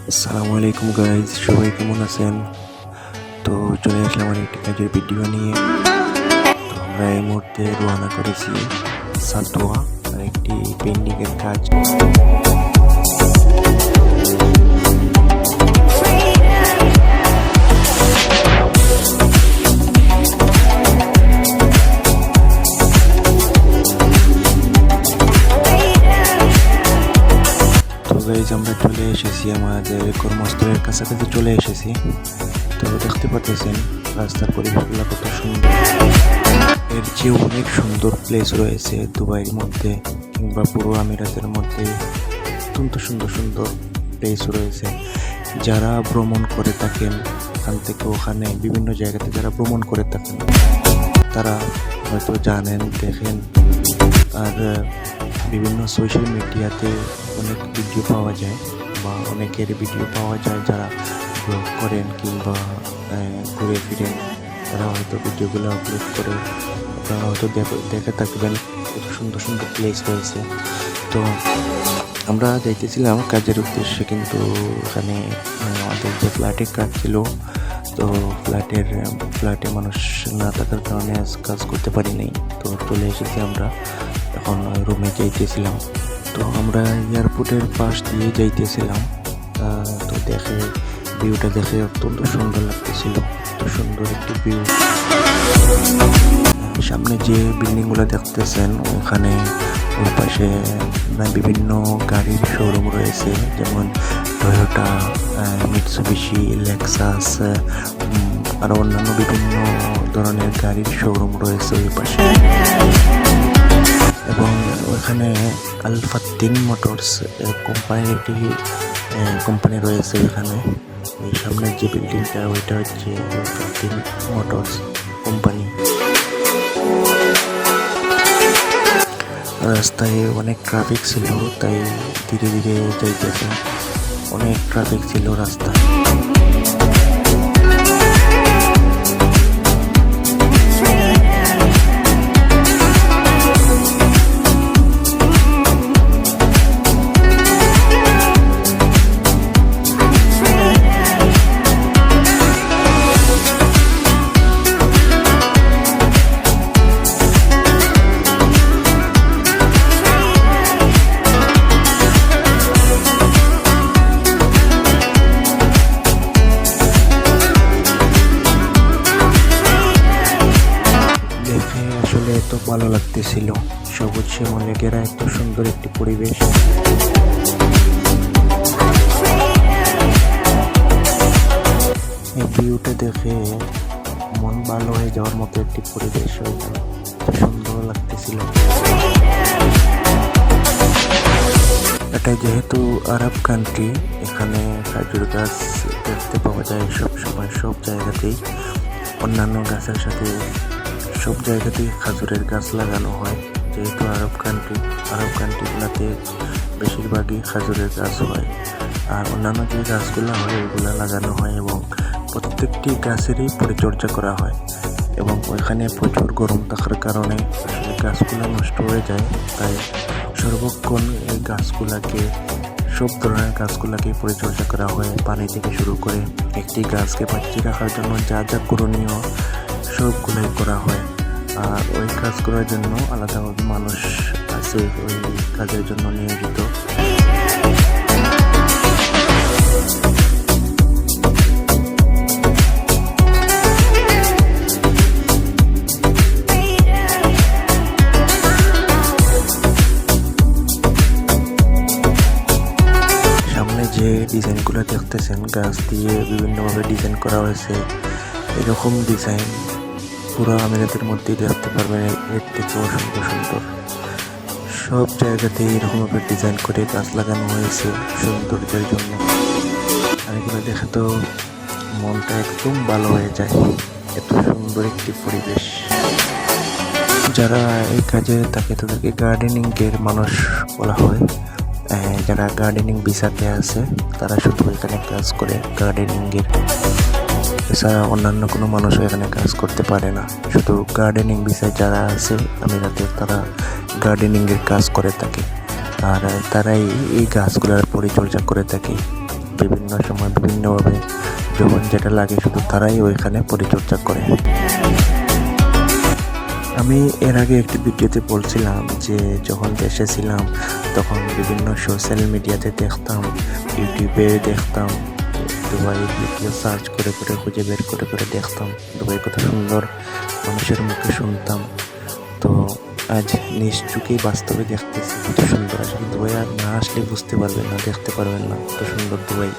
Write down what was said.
আসসালামু আলাইকুম গাইজ, সবাই কেমন আছেন? তো চলে আসলাম আমার একটি কাজের ভিডিও নিয়ে। তো আমরা এই মুহূর্তে রওনা করেছি সাতোয়া, আর একটি পেন্ডিংয়ের কাজ। আমরা চলে এসেছি, আমাদের কর্মস্থলের কাছাকাছি চলে এসেছি। তো দেখতে পাচ্ছেন রাস্তার পরিবেশগুলো কত সুন্দর। এর চেয়ে অনেক সুন্দর প্লেস রয়েছে দুবাইয়ের মধ্যে কিংবা পুরো আমিরাতের মধ্যে। অত্যন্ত সুন্দর সুন্দর প্লেস রয়েছে। যারা ভ্রমণ করে থাকেন এখান থেকে ওখানে বিভিন্ন জায়গাতে যারা ভ্রমণ করে থাকেন তারা হয়তো জানেন, দেখেন। আর বিভিন্ন সোশ্যাল মিডিয়াতে অনেক ভিডিও পাওয়া যায় বা অনেকের ভিডিও পাওয়া যায় যারা ব্লগ করেন কিংবা ঘুরে ফিরেন। তারা হয়তো ভিডিওগুলো আপলোড করে, আপনারা হয়তো দেখে থাকবেন কত সুন্দর সুন্দর প্লেস রয়েছে। তো আমরা যাইতেছিলাম কাজের উদ্দেশ্যে, কিন্তু এখানে আমাদের যে ফ্ল্যাটের কাজ ছিল, তো ফ্ল্যাটে মানুষ না থাকার কারণে কাজ করতে পারি নাই। তো চলে এসেছি আমরা, এখন রুমে যাইতেছিলাম। তো আমরা এয়ারপোর্টের পাশ দিয়ে যাইতেছিলাম। তো ভিউটা দেখে অত্যন্ত সুন্দর লাগতেছিল, এত সুন্দর একটি ভিউ। সামনে যে বিল্ডিংগুলো দেখতেছেন ওখানে ওই পাশে বিভিন্ন গাড়ির শোরুম রয়েছে, যেমন টয়োটা, মিৎসুবিশি, লেক্সাস, আরও অন্যান্য বিভিন্ন ধরনের গাড়ির শোরুম রয়েছে ওই পাশে। এবং ওখানে আলফাত্তিন মোটরস কোম্পানির একটি কোম্পানি রয়েছে এখানে। এই সামনের যে বিল্ডিংটা ওইটা হচ্ছে আলফাত্তিন মোটরস কোম্পানি। রাস্তায় অনেক ট্রাফিক ছিল, তাই ধীরে ধীরে যাইতেছে। অনেক ট্রাফিক ছিল রাস্তায়। এত ভালো লাগতেছিল, সবুজ শ্যামলে ঘেরা এত সুন্দর একটি পরিবেশ। এই ভিউটা দেখে মন ভালো হয়ে যাওয়ার মতো একটি পরিবেশ, সুন্দর লাগতেছিল। এটা যেহেতু আরব কান্ট্রি, এখানে খেজুর গাছ দেখতে পাওয়া যায় সব সময়, সব জায়গাতেই। অন্যান্য গাছের সাথে সব জায়গাতেই খেজুরের গাছ লাগানো হয়। যেহেতু আরব কান্ট্রিগুলোতে বেশিরভাগই খেজুরের গাছ হয়, আর অন্যান্য যে গাছগুলো হয় ওইগুলো লাগানো হয় এবং প্রত্যেকটি গাছেরই পরিচর্যা করা হয়। এবং ওইখানে প্রচুর গরম থাকার কারণে আসলে গাছগুলো নষ্ট হয়ে যায়, তাই সর্বক্ষণ এই সব ধরনের গাছগুলোকে পরিচর্যা করা হয়। পানি থেকে শুরু করে একটি গাছকে বাঁচিয়ে রাখার জন্য যা যা করণীয় সবগুলোই করা হয়। আর ওই কাজ করার জন্য আলাদাভাবে মানুষ আছে ওই কাজের জন্য নিয়োজিত। সামনে যে ডিজাইনগুলো দেখতেছেন গাছ দিয়ে বিভিন্নভাবে ডিজাইন করা হয়েছে, এরকম ডিজাইন পুরো আমিরাতের মধ্যেই দেখতে পারবেন। এর থেকেও সুন্দর সুন্দর সব জায়গাতেই এরকমভাবে ডিজাইন করে গাছ লাগানো হয়েছে সৌন্দর্যের জন্য। আর এগুলো দেখে তো মনটা একদম ভালো হয়ে যায়, এত সুন্দর একটি পরিবেশ। যারা এই কাজে থাকে তাদেরকে গার্ডেনিংয়ের মানুষ বলা হয়। যারা গার্ডেনিং ভিসাতে আছে তারা শুধু এখানে কাজ করে গার্ডেনিংয়ের। এছাড়া অন্যান্য কোনো মানুষও এখানে কাজ করতে পারে না। শুধু গার্ডেনিং বিষয়ে যারা আছে আমিরাতে তারা গার্ডেনিংয়ের কাজ করে থাকে, আর তারাই এই গাছগুলোর পরিচর্যা করে থাকে। বিভিন্ন সময় বিভিন্নভাবে যখন যেটা লাগে শুধু তারাই ওইখানে পরিচর্যা করে। আমি এর আগে একটি ভিডিওতে বলছিলাম যে যখন দেশে ছিলাম তখন বিভিন্ন সোশ্যাল মিডিয়াতে দেখতাম, ইউটিউবে দেখতাম, দুবাইয়ের ভিডিও সার্চ করে করে খুঁজে বের করে করে দেখতাম, দুবাই কত সুন্দর মানুষের মুখে শুনতাম। তো আজ নিজ চোখেই বাস্তবে দেখতেছি কত সুন্দর। আসলে দুবাই আর না আসলে বুঝতে পারবেন না, দেখতে পারবেন না কত সুন্দর দুবাই।